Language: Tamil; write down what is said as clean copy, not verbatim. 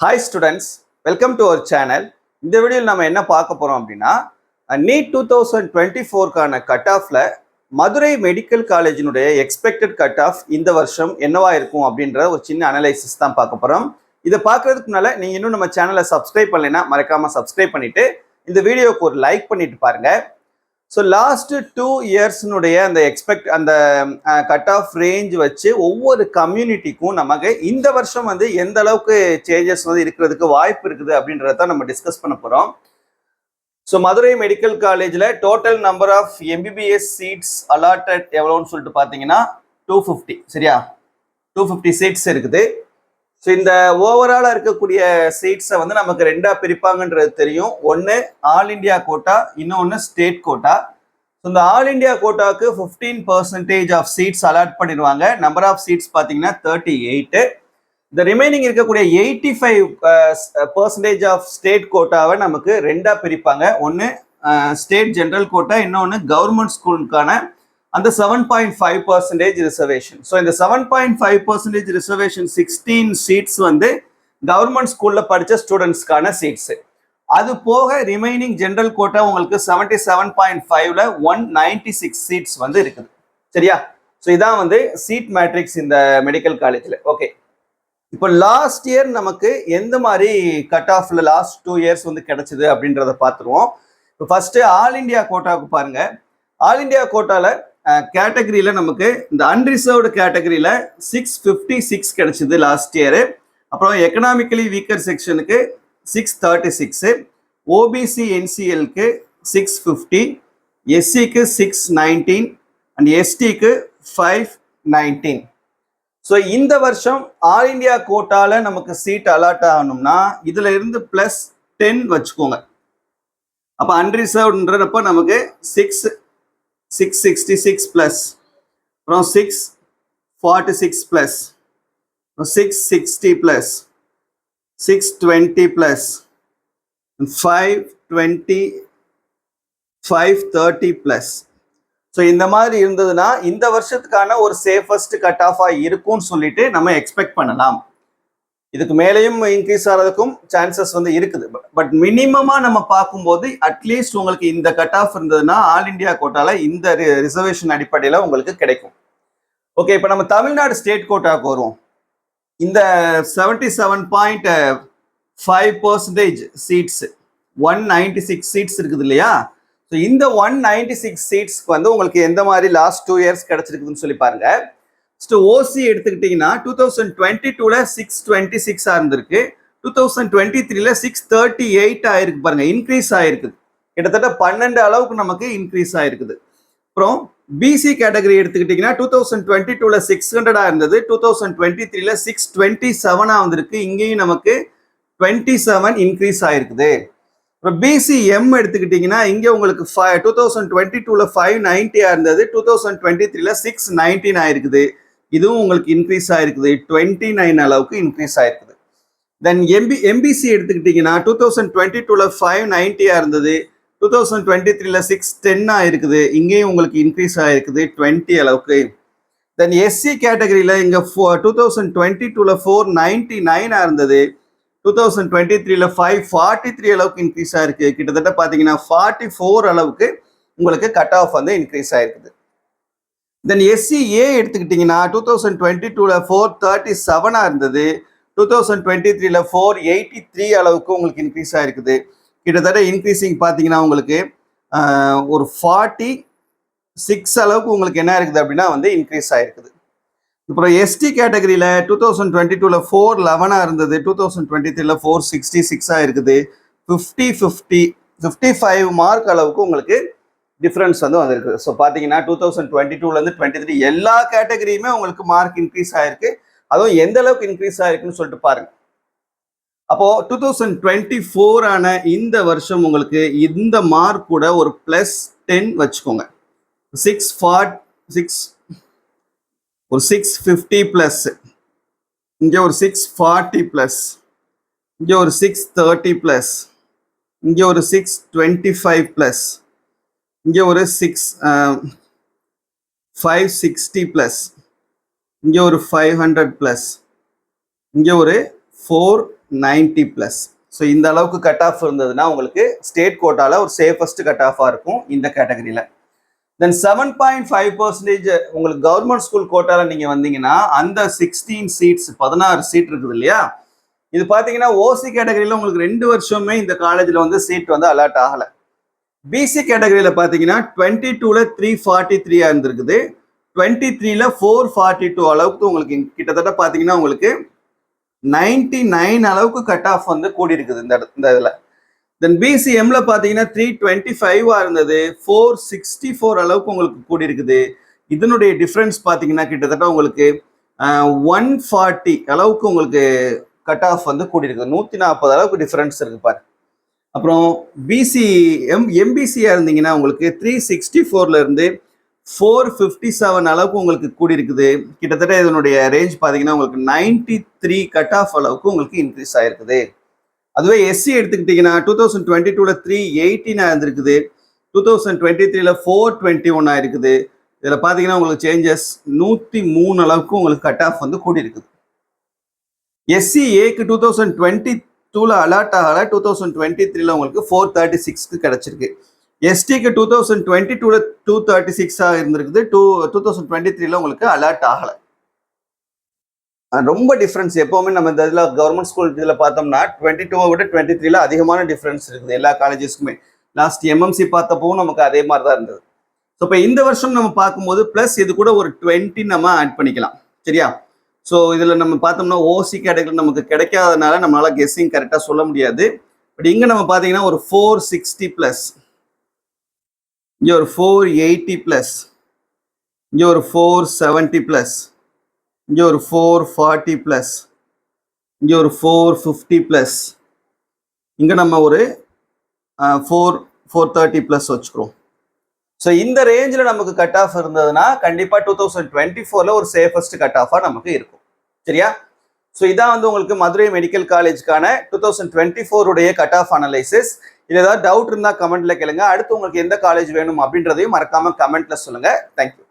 Hi students, welcome to our channel. இந்த வீடியோவில் நம்ம என்ன பார்க்க போறோம் அப்படின்னா நீட் 2024 கட் ஆஃப்ல மதுரை மெடிக்கல் காலேஜினுடைய எக்ஸ்பெக்டட் கட் ஆஃப் இந்த வருஷம் என்னவா இருக்கும் அப்படின்ற ஒரு சின்ன அனலைசிஸ் தான் பார்க்க போறோம். இதை பார்க்கறதுக்கு முன்னால நீங்க இன்னும் நம்ம சேனலை சப்ஸ்கிரைப் பண்ணலைன்னா மறக்காம சப்ஸ்கிரைப் பண்ணிட்டு இந்த வீடியோக்கு ஒரு லைக் பண்ணிட்டு பாருங்க. ஸோ லாஸ்ட் 2 இயர்ஸ்னுடைய அந்த கட் ஆஃப் ரேஞ்ச் வச்சு ஒவ்வொரு கம்யூனிட்டிக்கும் நமக்கு இந்த வருஷம் எந்த அளவுக்கு சேஞ்சஸ் இருக்கிறதுக்கு வாய்ப்பு இருக்குது அப்படின்றத நம்ம டிஸ்கஸ் பண்ண போகிறோம். ஸோ மதுரை மெடிக்கல் காலேஜில் total number of MBBS seats allotted எவ்வளோன்னு சொல்லிட்டு பார்த்தீங்கன்னா 250, சரியா? 250 சீட்ஸ் இருக்குது. ஸோ இந்த ஓவராலாக இருக்கக்கூடிய சீட்ஸை நமக்கு ரெண்டாக பிரிப்பாங்கன்றது தெரியும். ஒன்று ஆல் இண்டியா கோட்டா, இன்னொன்று ஸ்டேட் கோட்டா. ஸோ இந்த ஆல் இண்டியா கோட்டாவுக்கு 15% ஆஃப் சீட்ஸ் அலாட் பண்ணிடுவாங்க. நம்பர் ஆஃப் சீட்ஸ் பார்த்தீங்கன்னா 38. இந்த ரிமைனிங் இருக்கக்கூடிய 85% ஆஃப் ஸ்டேட் கோட்டாவை நமக்கு ரெண்டாக பிரிப்பாங்க. ஒன்று ஸ்டேட் ஜென்ரல் கோட்டா, இன்னொன்று கவர்மெண்ட் ஸ்கூலுக்கான அந்த 7.5% ரிசர்வேஷன். ஸோ இந்த 7.5% ரிசர்வேஷன் 16 சீட்ஸ் கவர்மெண்ட் ஸ்கூல்ல படித்த ஸ்டூடெண்ட்ஸ்க்கான சீட்ஸ். அது போக ரிமைனிங் ஜென்ரல் கோட்டா உங்களுக்கு 77.5ல 196 சீட்ஸ் இருக்குது, சரியா? ஸோ இதான் சீட் மேட்ரிக்ஸ் இந்த மெடிக்கல் காலேஜில். ஓகே, இப்போ லாஸ்ட் இயர் நமக்கு எந்த மாதிரி கட் ஆஃப்ல லாஸ்ட் 2 இயர்ஸ் கிடைச்சது அப்படின்றத பார்த்துருவோம். இப்போ ஃபர்ஸ்ட் ஆல் இண்டியா கோட்டாவுக்கு பாருங்க. ஆல் இண்டியா கோட்டால கேட்டகரியில நமக்கு இந்த அன்ரிசர்வ்டு கேட்டகரியில 656 கிடைச்சது லாஸ்ட் இயர். அப்புறம் எக்கனாமிக்கலி வீக்கர் செக்ஷனுக்கு 636, ஓபிசி என்சிஎல்க்கு 650, எஸ்சிக்கு 619 அண்ட் எஸ்டிக்கு 519. ஸோ இந்த வருஷம் ஆல் இண்டியா கோட்டால நமக்கு சீட் அலாட் ஆகணும்னா இதுல இருந்து +10 வச்சுக்கோங்க. அப்போ அன்ரிசர்வ்டுன்றப்ப நமக்கு 666 பிளஸ், அப்புறம் 646 plus, 660 plus, 620 plus, 520, 530 plus. So இந்த மாதிரி இருந்ததுன்னா இந்த வருஷத்துக்கான ஒரு சேஃபஸ்ட் கட் ஆஃபா இருக்கும்னு சொல்லிட்டு நம்ம எக்ஸ்பெக்ட் பண்ணலாம். இதுக்கு மேலேயும் இன்க்ரீஸ் ஆகிறதுக்கும் சான்சஸ் இருக்குது. பட் மினிமமா நம்ம பார்க்கும்போது அட்லீஸ்ட் உங்களுக்கு இந்த கட் ஆஃப் இருந்ததுன்னா ஆல் இண்டியா கோட்டால இந்த ரிசர்வேஷன் அடிப்படையில் உங்களுக்கு கிடைக்கும். ஓகே, இப்போ நம்ம தமிழ்நாடு ஸ்டேட் கோட்டாவுக்கு வருவோம். இந்த 77.5% சீட்ஸ் 196 சீட்ஸ் இருக்குது இல்லையா? ஸோ இந்த 196 சீட்ஸ்க்கு உங்களுக்கு எந்த மாதிரி லாஸ்ட் 2 இயர்ஸ் கிடைச்சிருக்குதுன்னு சொல்லி பாருங்க. ஓசி எடுத்துக்கிட்டீங்கன்னா 2022ல 626 இருந்திருக்கு, 2023ல 638 ஆயிருக்கு. பாருங்க, இன்க்ரீஸ் ஆயிருக்குது. கிட்டத்தட்ட 12 அளவுக்கு நமக்கு இன்க்ரீஸ் ஆயிருக்குது. அப்புறம் பிசி கேட்டகரி எடுத்துக்கிட்டீங்கன்னா 2022ல 600 இருந்தது, 2023ல 627 வந்திருக்கு. இங்கேயும் நமக்கு 27 இன்க்ரீஸ் ஆயிருக்குது. அப்புறம் பிசிஎம் எடுத்துக்கிட்டீங்கன்னா இங்க உங்களுக்கு 2022ல 590 இருந்தது, 2023ல 619 ஆயிருக்குது. இதுவும் உங்களுக்கு இன்க்ரீஸ் ஆயிருக்குது, 29 அளவுக்கு இன்க்ரீஸ் ஆயிருக்குது. தென் எம்பிசி எடுத்துக்கிட்டீங்கன்னா 2022ல 590 இருந்தது, 2023ல 610 ஆயிருக்குது. இங்கேயும் உங்களுக்கு இன்க்ரீஸ் ஆயிருக்குது 20 அளவுக்கு. தென் எஸ்சி கேட்டகரியில இங்க 2022ல 499 இருந்தது, 2023ல 543 அளவுக்கு இன்க்ரீஸ் ஆயிருக்கு. கிட்டத்தட்ட பாத்தீங்கன்னா 44 அளவுக்கு உங்களுக்கு கட் ஆஃப் இன்க்ரீஸ் ஆயிருக்குது. தென் எஸ்சிஏ எடுத்துக்கிட்டீங்கன்னா 2022ல 437 இருந்தது, 2023ல 483 அளவுக்கு உங்களுக்கு இன்க்ரீஸ் ஆயிருக்குது. கிட்டத்தட்ட இன்க்ரீசிங் பார்த்தீங்கன்னா உங்களுக்கு ஒரு 46 அளவுக்கு உங்களுக்கு என்ன இருக்குது அப்படின்னா இன்க்ரீஸ் ஆயிருக்குது. அப்புறம் எஸ்டி கேட்டகரியில 2022ல 411 இருந்தது, 2023ல 466 இருக்குது. 55 மார்க் அளவுக்கு உங்களுக்கு டிஃபரன்ஸ் வந்திருக்கு. ஸோ பார்த்தீங்கன்னா 2022லேருந்து 23 எல்லா கேட்டகரியுமே உங்களுக்கு மார்க் இன்க்ரீஸ் ஆயிருக்கு. அதுவும் எந்த அளவுக்கு இன்க்ரீஸ் ஆயிருக்குன்னு சொல்லிட்டு பாருங்க. அப்போ 2024 இந்த வருஷம் உங்களுக்கு இந்த மார்க் கூட ஒரு +10 வச்சுக்கோங்க. 650 பிளஸ், இங்க ஒரு 640 பிளஸ், இங்க ஒரு 630 பிளஸ், இங்க ஒரு 625 பிளஸ், இங்க ஒரு 560 பிளஸ், இங்க ஒரு 500 பிளஸ், இங்க ஒரு 90 ப்ளஸ். ஸோ இந்த அளவுக்கு கட் ஆஃப் இருந்ததுன்னா உங்களுக்கு ஸ்டேட் கோட்டால ஒரு சேஃபஸ்ட் கட் ஆஃபாக இருக்கும் இந்த கேட்டகரியில். தென் 7.5% உங்களுக்கு கவர்மெண்ட் ஸ்கூல் கோட்டால நீங்க வந்தீங்கன்னா அந்த 16 சீட்ஸ் 16 சீட் இருக்குது இல்லையா, இது பாத்தீங்கன்னா ஓசி கேட்டகரியில உங்களுக்கு 2 வருஷமே இந்த காலேஜ்ல வந்து சீட் வந்து அலாட் ஆகல. பிசி கேட்டகரியில பாத்தீங்கன்னா 22ல 343 இருந்திருக்குது, 23ல 442 அளவுக்கு உங்களுக்கு கிட்டத்தட்ட பாத்தீங்கன்னா உங்களுக்கு 99 அளவுக்கு கட் ஆஃப் வந்து கூடி இருக்குது இந்த இதுல. தென் பிசிஎம்ல பாத்தீங்கன்னா 325 இருந்தது, 464 அளவுக்கு உங்களுக்கு கூடி இருக்குது. இதனுடைய டிஃபரன்ஸ் பாத்தீங்கன்னா கிட்டத்தட்ட உங்களுக்கு 140 அளவுக்கு உங்களுக்கு கட் ஆஃப் வந்து கூடி இருக்குது. 140 அளவுக்கு டிஃபரன்ஸ் இருக்கு பாரு. அப்புறம் எம்பிசியா இருந்தீங்கன்னா உங்களுக்கு 364ல இருந்து 457 அளவுக்கு உங்களுக்கு கூடி இருக்குது. கிட்டத்தட்ட இதனுடைய ரேஞ்ச் பாத்தீங்கன்னா உங்களுக்கு 93 கட் ஆஃப் அளவுக்கு உங்களுக்கு இன்க்ரீஸ் ஆயிருக்குது. அதுவே எஸ்சி எடுத்துக்கிட்டீங்கன்னா 2022ல 318 இருந்திருக்குது, 2023ல 421 இருக்குது. இதுல பாத்தீங்கன்னா உங்களுக்கு சேஞ்சஸ் 103 அளவுக்கு உங்களுக்கு கட் ஆஃப் வந்து கூடி இருக்குது. எஸ்சி ஏக்கு 2022ல அலாட் ஆகல, 2023ல உங்களுக்கு 436 கிடைச்சிருக்கு. எஸ்டிக்கு 2022ல 236 இருந்திருக்குது, 2023ல உங்களுக்கு அலாட் ஆகல. ரொம்ப டிஃப்ரென்ஸ் எப்பவுமே நம்ம இந்த இதில் கவர்மெண்ட் ஸ்கூல் இதில் பார்த்தோம்னா 22 விட 23ல அதிகமான டிஃப்ரென்ஸ் இருக்குது எல்லா காலேஜஸ்க்குமே. லாஸ்ட் எம்எம்சி பார்த்தப்பவும் நமக்கு அதே மாதிரி தான் இருந்தது. ஸோ இப்போ இந்த வருஷம் நம்ம பார்க்கும்போது ப்ளஸ் இது கூட ஒரு 20 நம்ம ஆட் பண்ணிக்கலாம், சரியா? ஸோ இதில் நம்ம பார்த்தோம்னா ஓசி கேட்டகரி நமக்கு கிடைக்காதனால நம்மளால கெஸ்ஸிங் கரெக்டாக சொல்ல முடியாது. பட் இங்கே நம்ம பார்த்தீங்கன்னா ஒரு 460 ப்ளஸ், இங்கே ஒரு 480 ப்ளஸ், இங்கே ஒரு 470 ப்ளஸ், இங்கே ஒரு 440 ப்ளஸ், இங்கே ஒரு 450 ப்ளஸ், இங்கே நம்ம ஒரு 430 ப்ளஸ் வச்சுக்கிறோம். ஸோ இந்த ரேஞ்சில் நமக்கு கட் ஆஃப் இருந்ததுன்னா கண்டிப்பாக 2024ல ஒரு சேஃபஸ்ட் கட் ஆஃபாக நமக்கு இருக்கும், சரியா? ஸோ இதான் வந்து உங்களுக்கு மதுரை மெடிக்கல் காலேஜ்க்கான 2024 கட் ஆஃப் அனலைசிஸ். இது ஏதாவது டவுட் இருந்தால் கமெண்ட்ல கேளுங்க. அடுத்து உங்களுக்கு எந்த காலேஜ் வேணும் அப்படின்றதையும் மறக்காம கமெண்ட்ல சொல்லுங்க. தேங்க்யூ.